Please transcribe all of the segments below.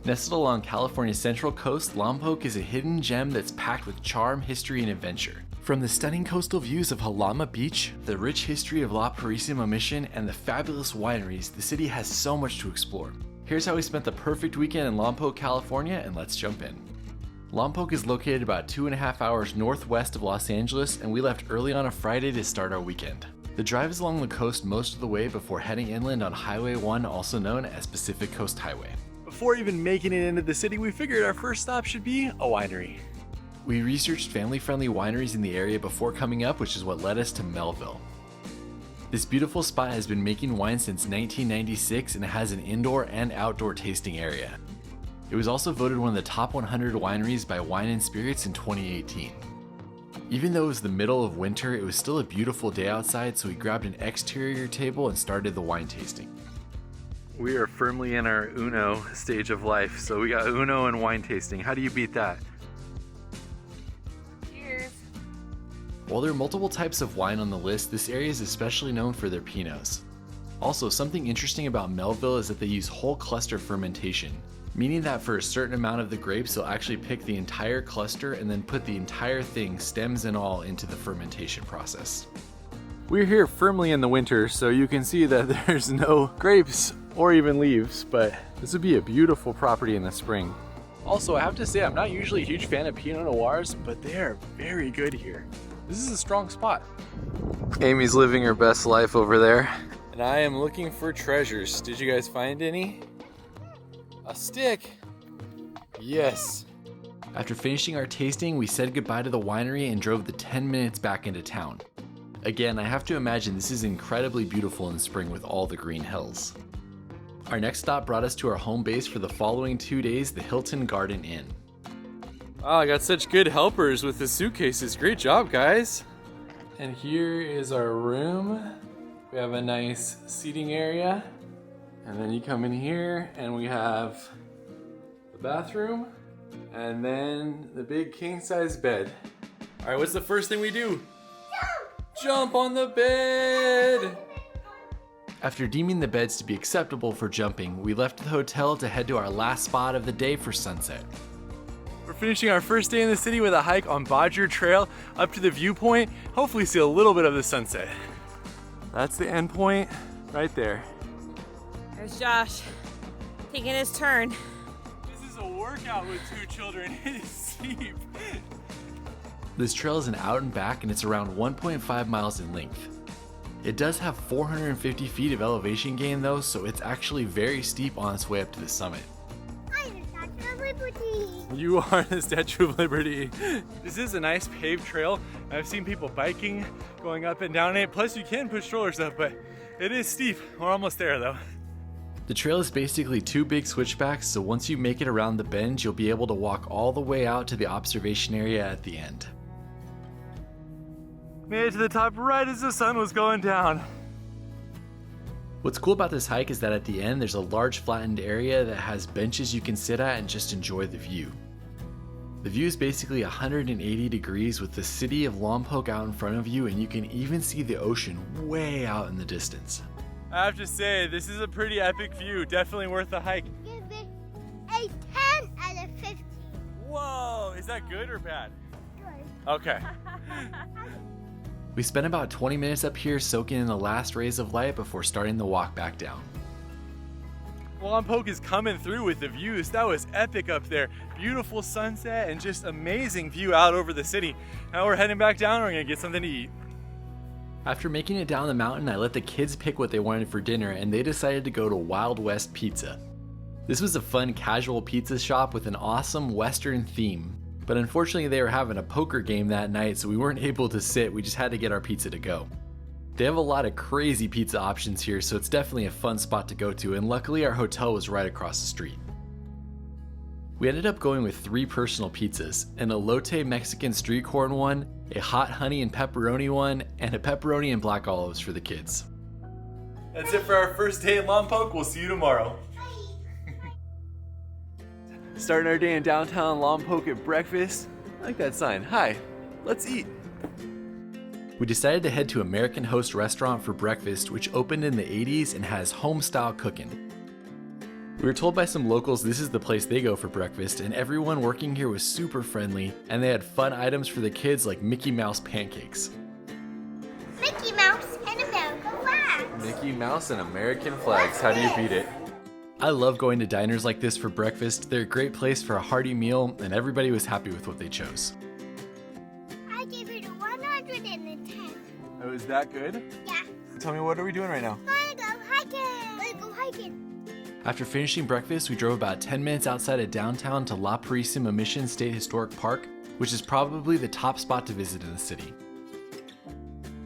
Nestled along California's central coast, Lompoc is a hidden gem that's packed with charm, history, and adventure. From the stunning coastal views of Jalama Beach, the rich history of La Purisima Mission, and the fabulous wineries, the city has so much to explore. Here's how we spent the perfect weekend in Lompoc, California, and let's jump in. Lompoc is located about 2.5 hours northwest of Los Angeles, and we left early on a Friday to start our weekend. The drive is along the coast most of the way before heading inland on Highway 1, also known as Pacific Coast Highway. Before even making it into the city, we figured our first stop should be a winery. We researched family-friendly wineries in the area before coming up, which is what led us to Melville. This beautiful spot has been making wine since 1996 and it has an indoor and outdoor tasting area. It was also voted one of the top 100 wineries by Wine and Spirits in 2018. Even though it was the middle of winter, it was still a beautiful day outside, so we grabbed an exterior table and started the wine tasting. We are firmly in our Uno stage of life, so we got Uno and wine tasting. How do you beat that? Cheers. While there are multiple types of wine on the list, this area is especially known for their Pinots. Also, something interesting about Melville is that they use whole cluster fermentation, meaning that for a certain amount of the grapes, they'll actually pick the entire cluster and then put the entire thing, stems and all, into the fermentation process. We're here firmly in the winter, so you can see that there's no grapes or even leaves, but this would be a beautiful property in the spring. Also, I have to say, I'm not usually a huge fan of Pinot Noirs, but they are very good here. This is a strong spot. Amy's living her best life over there. And I am looking for treasures. Did you guys find any? A stick! Yes. After finishing our tasting, we said goodbye to the winery and drove the 10 minutes back into town. Again, I have to imagine this is incredibly beautiful in spring with all the green hills. Our next stop brought us to our home base for the following 2 days, the Hilton Garden Inn. Wow, I got such good helpers with the suitcases. Great job, guys. And here is our room. We have a nice seating area. And then you come in here and we have the bathroom and then the big king size bed. All right, what's the first thing we do? Jump on the bed! After deeming the beds to be acceptable for jumping, we left the hotel to head to our last spot of the day for sunset. We're finishing our first day in the city with a hike on Bodger Trail up to the viewpoint. Hopefully see a little bit of the sunset. That's the end point right there. There's Josh taking his turn. This is a workout with 2 children. It is steep. This trail is an out and back and it's around 1.5 miles in length. It does have 450 feet of elevation gain though, so it's actually very steep on its way up to the summit. I'm the Statue of Liberty. You are the Statue of Liberty. This is a nice paved trail. I've seen people biking, going up and down it. Plus you can put strollers up, but it is steep. We're almost there though. The trail is basically 2 big switchbacks, so once you make it around the bend, you'll be able to walk all the way out to the observation area at the end. Made it to the top right as the sun was going down. What's cool about this hike is that at the end, there's a large flattened area that has benches you can sit at and just enjoy the view. The view is basically 180 degrees with the city of Lompoc out in front of you, and you can even see the ocean way out in the distance. I have to say, this is a pretty epic view. Definitely worth the hike. Give it a 10 out of 15. Whoa, is that good or bad? Good. Okay. We spent about 20 minutes up here soaking in the last rays of light before starting the walk back down. Lompoc is coming through with the views. That was epic up there. Beautiful sunset and just amazing view out over the city. Now we're heading back down and we're gonna get something to eat. After making it down the mountain, I let the kids pick what they wanted for dinner and they decided to go to Wild West Pizza. This was a fun casual pizza shop with an awesome Western theme. But unfortunately they were having a poker game that night, so we weren't able to sit, we just had to get our pizza to go. They have a lot of crazy pizza options here, so it's definitely a fun spot to go to, and luckily our hotel was right across the street. We ended up going with 3 personal pizzas, an elote Mexican street corn one, a hot honey and pepperoni one, and a pepperoni and black olives for the kids. That's it for our first day in Lompoc. We'll see you tomorrow. Starting our day in downtown Lompoc at breakfast. I like that sign. Hi, let's eat. We decided to head to American Host Restaurant for breakfast, which opened in the 80s and has home-style cooking. We were told by some locals this is the place they go for breakfast, and everyone working here was super friendly, and they had fun items for the kids like Mickey Mouse pancakes. Mickey Mouse and American flags. Mickey Mouse and American flags, how do you beat it? I love going to diners like this for breakfast. They're a great place for a hearty meal, and everybody was happy with what they chose. I give it a 110. Oh, is that good? Yeah. Tell me, what are we doing right now? Wanna go hiking? Let's go hiking. After finishing breakfast, we drove about 10 minutes outside of downtown to La Purisima Mission State Historic Park, which is probably the top spot to visit in the city.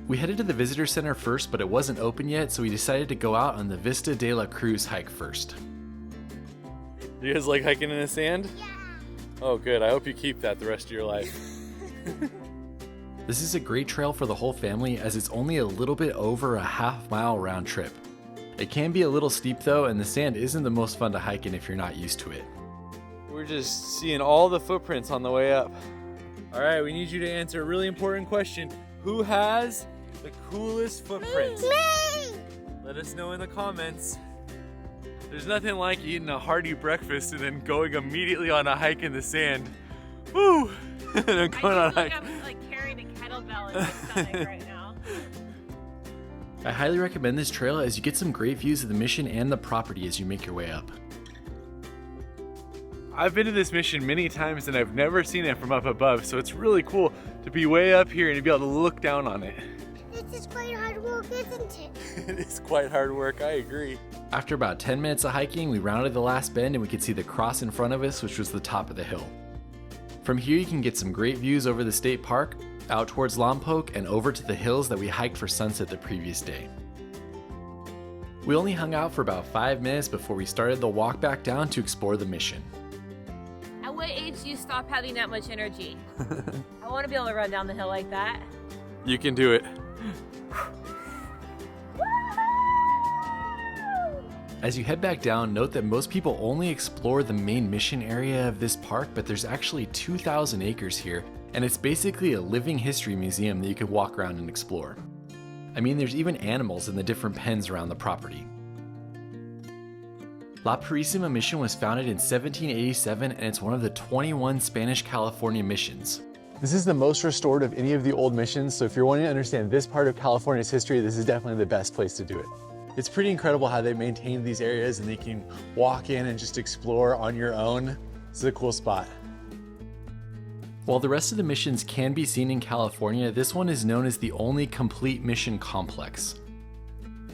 We headed to the visitor center first, but it wasn't open yet, so we decided to go out on the Vista de la Cruz hike first. You guys like hiking in the sand? Yeah. Oh, good. I hope you keep that the rest of your life. This is a great trail for the whole family as it's only a little bit over a half-mile round trip. It can be a little steep though, and the sand isn't the most fun to hike in if you're not used to it. We're just seeing all the footprints on the way up. All right, we need you to answer a really important question. Who has the coolest footprints? Me! Let us know in the comments. There's nothing like eating a hearty breakfast and then going immediately on a hike in the sand. Woo! And then going on a hike. I'm like carrying a kettlebell in my stomach right now. I highly recommend this trail as you get some great views of the mission and the property as you make your way up. I've been to this mission many times and I've never seen it from up above, so it's really cool to be way up here and to be able to look down on it. This is quite hard work, isn't it? It is quite hard work, I agree. After about 10 minutes of hiking, we rounded the last bend and we could see the cross in front of us, which was the top of the hill. From here you can get some great views over the state park, out towards Lompoc, and over to the hills that we hiked for sunset the previous day. We only hung out for about 5 minutes before we started the walk back down to explore the mission. At what age do you stop having that much energy? I want to be able to run down the hill like that. You can do it. As you head back down, note that most people only explore the main mission area of this park, but there's actually 2,000 acres here, and it's basically a living history museum that you can walk around and explore. I mean, there's even animals in the different pens around the property. La Purisima Mission was founded in 1787, and it's one of the 21 Spanish California missions. This is the most restored of any of the old missions, so if you're wanting to understand this part of California's history, this is definitely the best place to do it. It's pretty incredible how they maintain these areas and they can walk in and just explore on your own. This is a cool spot. While the rest of the missions can be seen in California, this one is known as the only complete mission complex.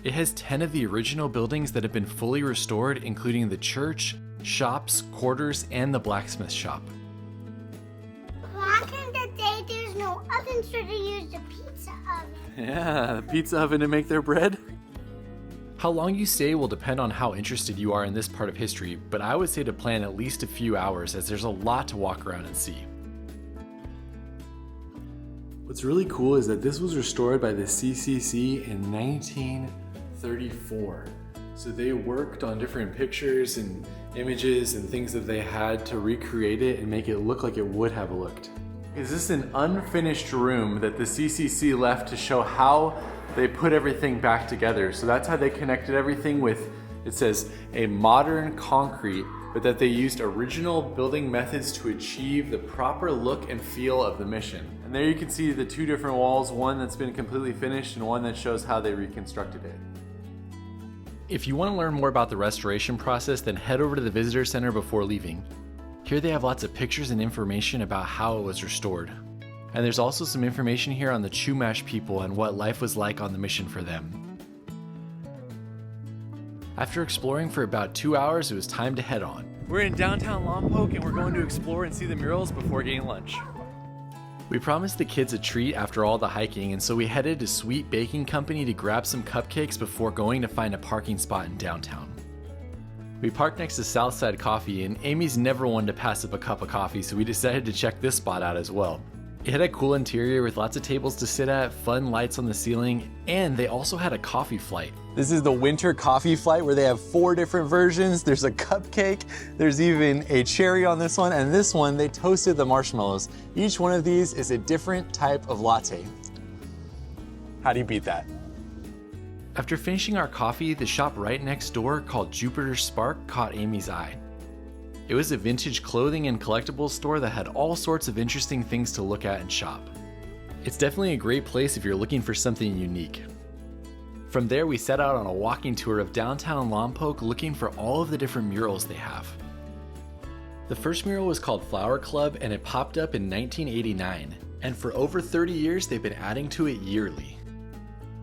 It has 10 of the original buildings that have been fully restored, including the church, shops, quarters, and the blacksmith shop. Back in the day, there's no oven, so they used a pizza oven. Yeah, the pizza oven to make their bread. How long you stay will depend on how interested you are in this part of history, but I would say to plan at least a few hours as there's a lot to walk around and see. What's really cool is that this was restored by the CCC in 1934. So they worked on different pictures and images and things that they had to recreate it and make it look like it would have looked. Is this an unfinished room that the CCC left to show how they put everything back together? So that's how they connected everything with, it says, a modern concrete, but that they used original building methods to achieve the proper look and feel of the mission. And there you can see the two different walls, one that's been completely finished and one that shows how they reconstructed it. If you want to learn more about the restoration process, then head over to the visitor center before leaving. Here they have lots of pictures and information about how it was restored. And there's also some information here on the Chumash people and what life was like on the mission for them. After exploring for about 2 hours, it was time to head on. We're in downtown Lompoc and we're going to explore and see the murals before getting lunch. We promised the kids a treat after all the hiking, and so we headed to Sweet Baking Company to grab some cupcakes before going to find a parking spot in downtown. We parked next to Southside Coffee, and Amy's never one to pass up a cup of coffee, so we decided to check this spot out as well. It had a cool interior with lots of tables to sit at, fun lights on the ceiling, and they also had a coffee flight. This is the winter coffee flight where they have 4 different versions. There's a cupcake, there's even a cherry on this one, and this one they toasted the marshmallows. Each one of these is a different type of latte. How do you beat that? After finishing our coffee, the shop right next door called Jupiter Spark caught Amy's eye. It was a vintage clothing and collectibles store that had all sorts of interesting things to look at and shop. It's definitely a great place if you're looking for something unique. From there, we set out on a walking tour of downtown Lompoc looking for all of the different murals they have. The first mural was called Flower Club and it popped up in 1989, and for over 30 years they've been adding to it yearly.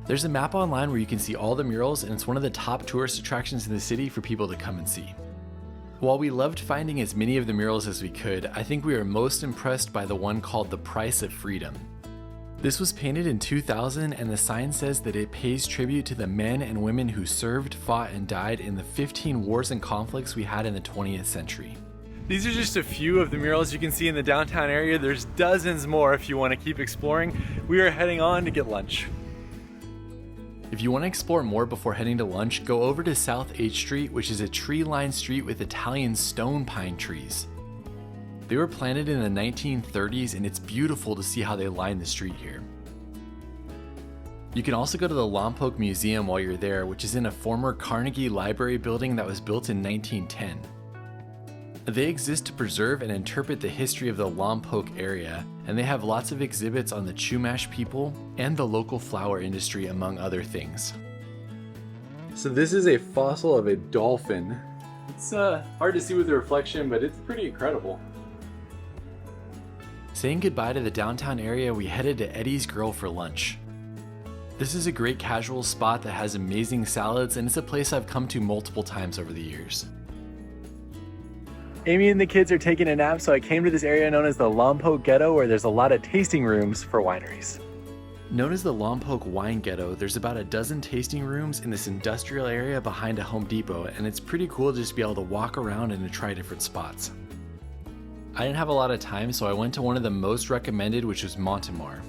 There's a map online where you can see all the murals, and it's one of the top tourist attractions in the city for people to come and see. While we loved finding as many of the murals as we could, I think we were most impressed by the one called The Price of Freedom. This was painted in 2000, and the sign says that it pays tribute to the men and women who served, fought, and died in the 15 wars and conflicts we had in the 20th century. These are just a few of the murals you can see in the downtown area. There's dozens more if you want to keep exploring. We are heading on to get lunch. If you want to explore more before heading to lunch, go over to South 8th Street, which is a tree-lined street with Italian stone pine trees. They were planted in the 1930s, and it's beautiful to see how they line the street here. You can also go to the Lompoc Museum while you're there, which is in a former Carnegie Library building that was built in 1910. They exist to preserve and interpret the history of the Lompoc area, and they have lots of exhibits on the Chumash people and the local flower industry, among other things. So this is a fossil of a dolphin. It's hard to see with the reflection, but it's pretty incredible. Saying goodbye to the downtown area, we headed to Eddie's Grill for lunch. This is a great casual spot that has amazing salads, and it's a place I've come to multiple times over the years. Amy and the kids are taking a nap, so I came to this area known as the Lompoc Ghetto, where there's a lot of tasting rooms for wineries. Known as the Lompoc Wine Ghetto, there's about a dozen tasting rooms in this industrial area behind a Home Depot, and it's pretty cool to just be able to walk around and to try different spots. I didn't have a lot of time, so I went to one of the most recommended, which was Montemar.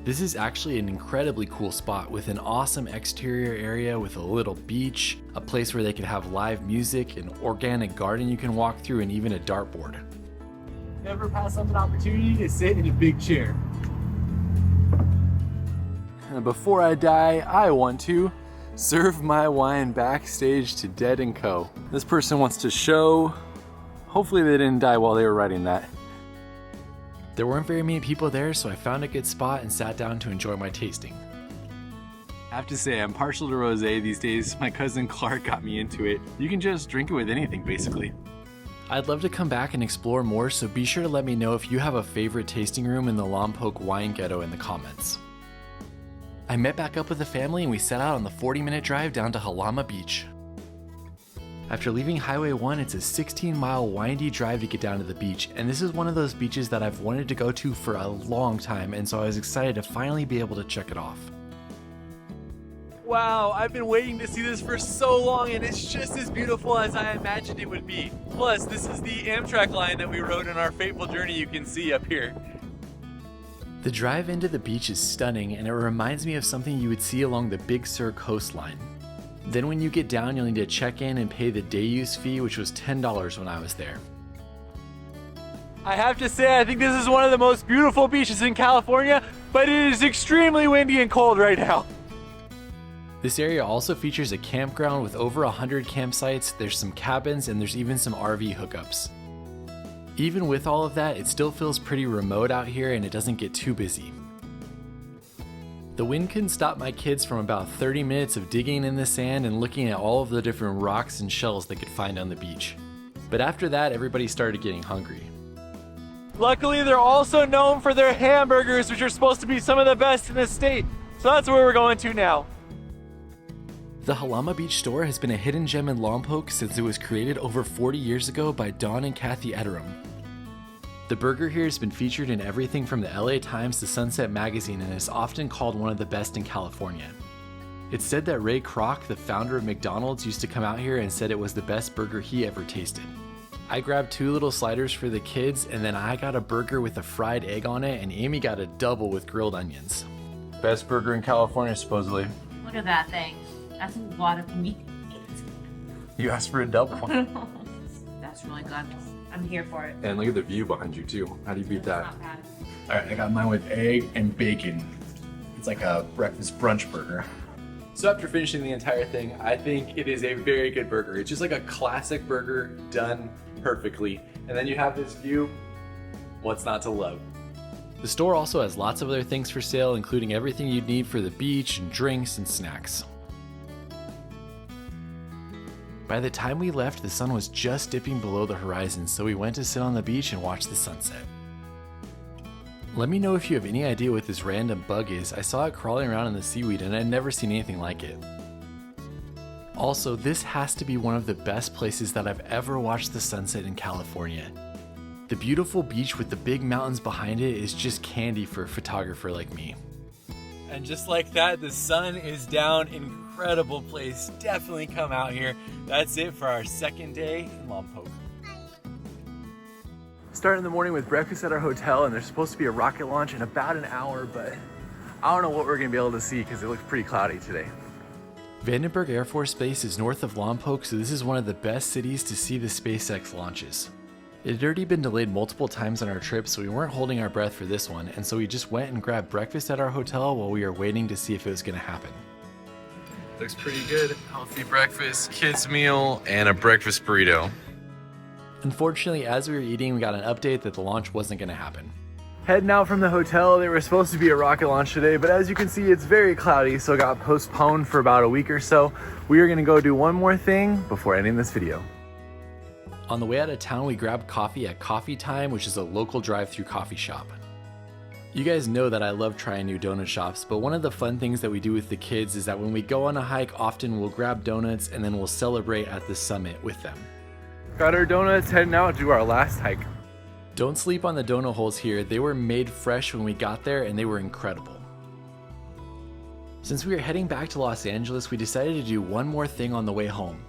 This is actually an incredibly cool spot with an awesome exterior area with a little beach, a place where they could have live music, an organic garden you can walk through, and even a dartboard. Never pass up an opportunity to sit in a big chair. And before I die, I want to serve my wine backstage to Dead & Co. This person wants to show. Hopefully they didn't die while they were writing that. There weren't very many people there, so I found a good spot and sat down to enjoy my tasting. I have to say, I'm partial to rosé these days. My cousin Clark got me into it. You can just drink it with anything, basically. I'd love to come back and explore more, so be sure to let me know if you have a favorite tasting room in the Lompoc Wine Ghetto in the comments. I met back up with the family and we set out on the 40-minute drive down to Jalama Beach. After leaving Highway 1, it's a 16-mile windy drive to get down to the beach, and this is one of those beaches that I've wanted to go to for a long time, and so I was excited to finally be able to check it off. Wow, I've been waiting to see this for so long, and it's just as beautiful as I imagined it would be. Plus, this is the Amtrak line that we rode on our fateful journey you can see up here. The drive into the beach is stunning, and it reminds me of something you would see along the Big Sur coastline. Then when you get down, you'll need to check in and pay the day use fee, which was $10 when I was there. I have to say, I think this is one of the most beautiful beaches in California, but it is extremely windy and cold right now. This area also features a campground with over 100 campsites, there's some cabins, and there's even some RV hookups. Even with all of that, it still feels pretty remote out here and it doesn't get too busy. The wind couldn't stop my kids from about 30 minutes of digging in the sand and looking at all of the different rocks and shells they could find on the beach. But after that, everybody started getting hungry. Luckily, they're also known for their hamburgers, which are supposed to be some of the best in the state. So that's where we're going to now. The Jalama Beach store has been a hidden gem in Lompoc since it was created over 40 years ago by Don and Kathy Ederum. The burger here has been featured in everything from the LA Times to Sunset Magazine and is often called one of the best in California. It's said that Ray Kroc, the founder of McDonald's, used to come out here and said it was the best burger he ever tasted. I grabbed 2 little sliders for the kids, and then I got a burger with a fried egg on it, and Amy got a double with grilled onions. Best burger in California, supposedly. Look at that thing. That's a lot of meat. You asked for a double. That's really good. I'm here for it. And look at the view behind you too. How do you beat that? Not bad. All right, I got mine with egg and bacon. It's like a breakfast brunch burger. So after finishing the entire thing, I think it is a very good burger. It's just like a classic burger done perfectly. And then you have this view. What's not to love? The store also has lots of other things for sale, including everything you'd need for the beach and drinks and snacks. By the time we left, the sun was just dipping below the horizon, so we went to sit on the beach and watch the sunset. Let me know if you have any idea what this random bug is. I saw it crawling around in the seaweed and I'd never seen anything like it. Also, this has to be one of the best places that I've ever watched the sunset in California. The beautiful beach with the big mountains behind it is just candy for a photographer like me. And just like that, the sun is down. Incredible place. Definitely come out here. That's it for our second day in Lompoc. Starting the morning with breakfast at our hotel, and there's supposed to be a rocket launch in about an hour, but I don't know what we're gonna be able to see because it looks pretty cloudy today. Vandenberg Air Force Base is north of Lompoc, so this is one of the best cities to see the SpaceX launches. It had already been delayed multiple times on our trip, so we weren't holding our breath for this one, and so we just went and grabbed breakfast at our hotel while we were waiting to see if it was gonna happen. Looks pretty good. Healthy breakfast, kids meal, and a breakfast burrito. Unfortunately, as we were eating, we got an update that the launch wasn't gonna happen. Heading out from the hotel, there was supposed to be a rocket launch today, but as you can see, it's very cloudy, so it got postponed for about a week or so. We are gonna go do one more thing before ending this video. On the way out of town, we grabbed coffee at Coffee Time, which is a local drive-through coffee shop. You guys know that I love trying new donut shops, but one of the fun things that we do with the kids is that when we go on a hike, often we'll grab donuts and then we'll celebrate at the summit with them. Got our donuts, heading out to our last hike. Don't sleep on the donut holes here. They were made fresh when we got there and they were incredible. Since we were heading back to Los Angeles, we decided to do one more thing on the way home.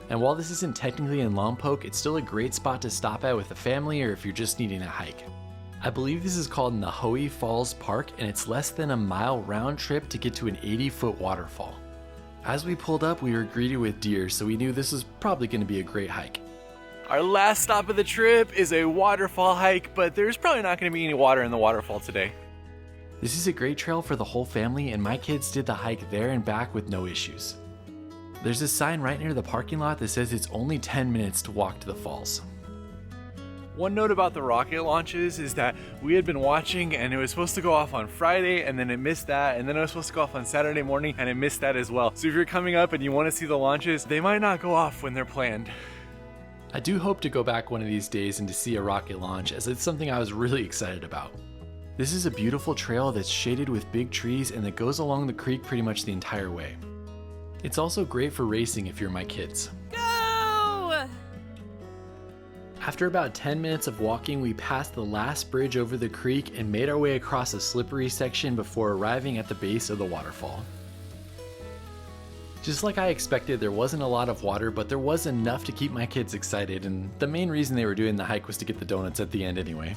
And while this isn't technically in Lompoc, it's still a great spot to stop at with a family or if you're just needing a hike. I believe this is called Nojoqui Falls Park, and it's less than a mile round trip to get to an 80-foot waterfall. As we pulled up, we were greeted with deer, so we knew this was probably going to be a great hike. Our last stop of the trip is a waterfall hike, but there's probably not going to be any water in the waterfall today. This is a great trail for the whole family, and my kids did the hike there and back with no issues. There's a sign right near the parking lot that says it's only 10 minutes to walk to the falls. One note about the rocket launches is that we had been watching and it was supposed to go off on Friday and then it missed that, and then it was supposed to go off on Saturday morning and it missed that as well. So if you're coming up and you want to see the launches, they might not go off when they're planned. I do hope to go back one of these days and to see a rocket launch, as it's something I was really excited about. This is a beautiful trail that's shaded with big trees and that goes along the creek pretty much the entire way. It's also great for racing if you're my kids. Go! After about 10 minutes of walking, we passed the last bridge over the creek and made our way across a slippery section before arriving at the base of the waterfall. Just like I expected, there wasn't a lot of water, but there was enough to keep my kids excited, and the main reason they were doing the hike was to get the donuts at the end anyway.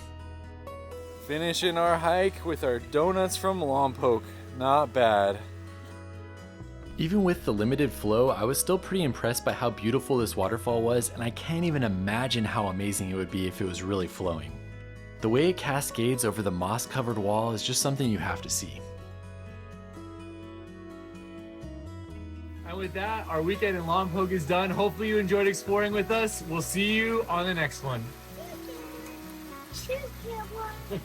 Finishing our hike with our donuts from Lompoc. Not bad. Even with the limited flow, I was still pretty impressed by how beautiful this waterfall was, and I can't even imagine how amazing it would be if it was really flowing. The way it cascades over the moss-covered wall is just something you have to see. And with that, our weekend in Lompoc is done. Hopefully you enjoyed exploring with us. We'll see you on the next one. Choose your one.